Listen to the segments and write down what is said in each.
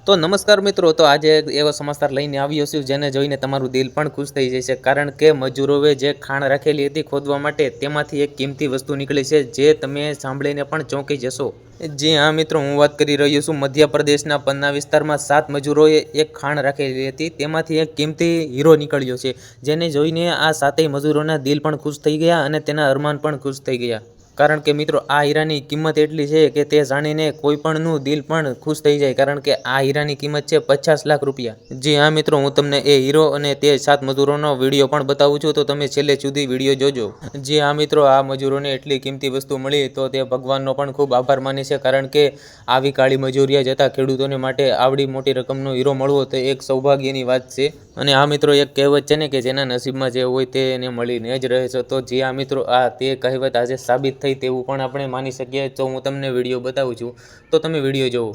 તો નમસ્કાર મિત્રો, તો આજે એક એવો સમાચાર લઈને આવ્યો છું જેને જોઈને તમારું દિલ પણ ખુશ થઈ જશે, કારણ કે મજૂરોએ જે ખાણ રાખેલી હતી ખોદવા માટે તેમાંથી એક કિંમતી વસ્તુ નીકળી છે જે તમે સાંભળીને પણ ચોંકી જશો। જી હા મિત્રો, હું વાત કરી રહ્યો છું મધ્યપ્રદેશના પન્ના વિસ્તારમાં 7 મજૂરોએ એક ખાણ રાખેલી હતી, તેમાંથી એક કિંમતી હીરો નીકળ્યો છે જેને જોઈને આ 7 મજૂરોના દિલ પણ ખુશ થઈ ગયા અને તેના અરમાન પણ ખુશ થઈ ગયા। કારણ કે મિત્રો, આ હીરાની કિંમત એટલી છે કે તે જાણીને કોઈ પણનું દિલ પણ ખુશ થઈ જાય, કારણ કે આ હીરાની કિંમત છે 50 લાખ રૂપિયા। જી હા મિત્રો, હું તમને એ હીરો અને તે 7 મજૂરોનો વિડીયો પણ બતાવું છું, તો તમે છેલ્લે સુધી વિડીયો જોજો। જી હા મિત્રો, આ મજૂરોને એટલી કિંમતી વસ્તુ મળી તો તે ભગવાનનો પણ ખૂબ આભાર માને છે, કારણ કે આવી કાળી મજૂરિયા જતા ખેડૂતોને માટે આવડી મોટી રકમનો હીરો મળવો તે એક સૌભાગ્યની વાત છે। અને આ મિત્રો, એક કહેવત છે ને કે જેના નસીબમાં જે હોય તે એને મળીને જ રહે છે। તો જી હા મિત્રો, આ તે કહેવત આજે સાબિત થઈ તેવું પણ આપણે માની શકીએ। તો હું તમને વિડીયો બતાવું છું, તો તમે વિડીયો જોવો।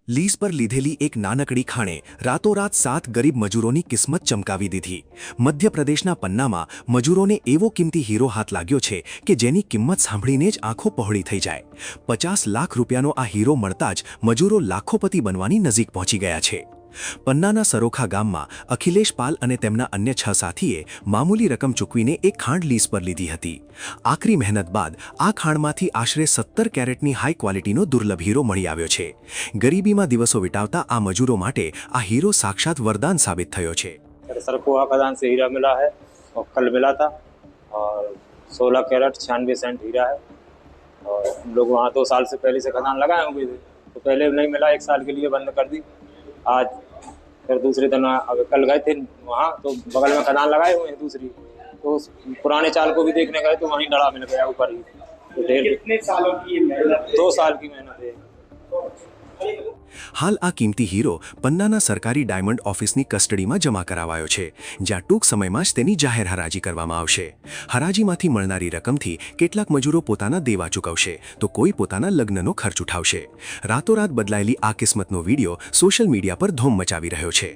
લીઝ પર લીધેલી એક નાનકડી ખાણે રાતોરાત 7 ગરીબ મજૂરોની કિસ્મત ચમકાવી દીધી। મધ્યપ્રદેશના પન્નામાં મજૂરોને એવો કિંમતી હીરો હાથ લાગ્યો છે કે જેની કિંમત સાંભળીને જ આંખો પહોળી થઈ જાય। 50 લાખ રૂપિયાનો આ હીરો મળતા જ મજૂરો લાખોપતિ બનવાની નજીક પહોંચી ગયા છે। પન્નાના સરોખા ગામમાં અખિલેશ પાલ અને તેમના અન્ય 6 સાથીએ મામૂલી રકમ ચૂકવીને એક ખાણ લીઝ પર લીધી હતી। આકરી મહેનત બાદ આ ખાણમાંથી આશરે 17 કેરેટની હાઈ ક્વોલિટીનો દુર્લભ હીરો મળી આવ્યો છે। ગરીબીમાં દિવસો વિતાવતા આ મજૂરો માટે આ હીરો સાક્ષાત વરદાન સાબિત થયો છે। सरकोहा खदान से हीरा मिला है और कल मिला था और 16 कैरेट 96 सेंट हीरा है और हम लोग वहाँ 2 साल से पहले से खदान लगाए हुए थे, तो पहले नहीं मिला, 1 साल के लिए बंद कर दी। आज फिर दूसरे दिन अब कल गए थे वहाँ, तो बगल में खदान लगाए हुए हैं दूसरी, तो उस पुराने चाल को भी देखने गए तो वहीं डड़ा मिल गया ऊपर ही। तो कितने सालों की मेहनत? 2 साल की मेहनत है। હાલ આ કિંમતી હીરો પન્નાના સરકારી ડાયમંડ ઓફિસની કસ્ટડીમાં જમા કરાવાયો છે, જ્યાં ટૂંક સમયમાં જ તેની જાહેર હરાજી કરવામાં આવશે। હરાજીમાંથી મળનારી રકમથી કેટલાક મજૂરો પોતાના દેવા ચૂકવશે, તો કોઈ પોતાના લગ્નનો ખર્ચ ઉઠાવશે। રાતોરાત બદલાયેલી આ કિસ્મતનો વિડીયો સોશિયલ મીડિયા પર ધૂમ મચાવી રહ્યો છે।